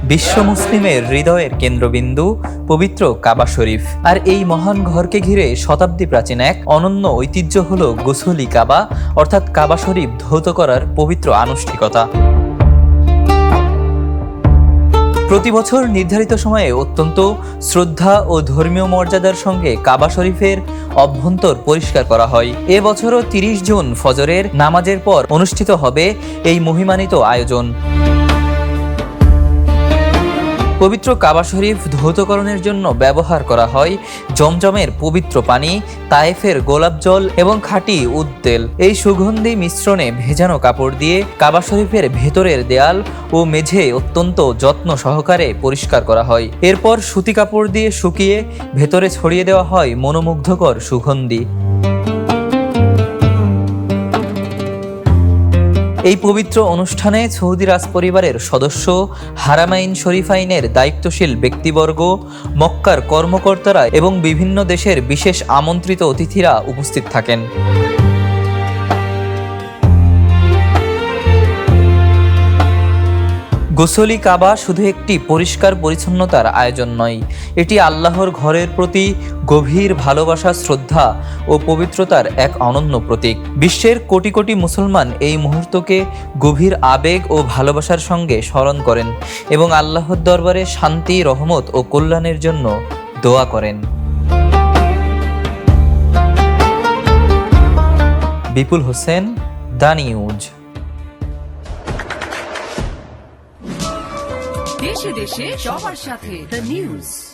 বিশ্ব মুসলিমের হৃদয়ের কেন্দ্রবিন্দু পবিত্র কাবা শরীফ। আর এই মহান ঘরকে ঘিরে শতাব্দী প্রাচীন এক অনন্য ঐতিহ্য হলো গোসলি কাবা, অর্থাৎ কাবা শরীফ ধৌত করার পবিত্র আনুষ্ঠানিকতা। প্রতি বছর নির্ধারিত সময়ে অত্যন্ত শ্রদ্ধা ও ধর্মীয় মর্যাদার সঙ্গে কাবা শরীফের অভ্যন্তর পরিষ্কার করা হয়। এবছরও 30 জুন ফজরের নামাজের পর অনুষ্ঠিত হবে এই মহিমান্বিত আয়োজন। পবিত্র কাবা শরীফ ধৌতকরণের জন্য ব্যবহার করা হয় জমজমের পবিত্র পানি, তায়েফের গোলাপ জল এবং খাঁটি উদ তেল। এই সুগন্ধি মিশ্রণে ভেজানো কাপড় দিয়ে কাবা শরীফের ভেতরের দেয়াল ও মেঝে অত্যন্ত যত্ন সহকারে পরিষ্কার করা হয়। এরপর সুতি কাপড় দিয়ে শুকিয়ে ভেতরে ছড়িয়ে দেওয়া হয় মনোমুগ্ধকর সুগন্ধি। এই পবিত্র অনুষ্ঠানে সৌদি রাজ পরিবারের সদস্য, হারামাইন শরীফাইনের দায়িত্বশীল ব্যক্তিবর্গ, মক্কার কর্মকর্তারা এবং বিভিন্ন দেশের বিশেষ আমন্ত্রিত অতিথিরা উপস্থিত থাকেন। গোসলি কাবা শুধু একটি পরিষ্কার পরিচ্ছন্নতার আয়োজন নয়, এটি আল্লাহর ঘরের প্রতি গভীর ভালোবাসা, শ্রদ্ধা ও পবিত্রতার এক অনন্য প্রতীক। বিশ্বের কোটি কোটি মুসলমান এই মুহূর্তকে গভীর আবেগ ও ভালোবাসার সঙ্গে স্মরণ করেন এবং আল্লাহর দরবারে শান্তি, রহমত ও কল্যাণের জন্য দোয়া করেন। বিপুল হোসেন, দ্য নিউজ। দেশে দেশে সবার সাথে দ্য নিউজ।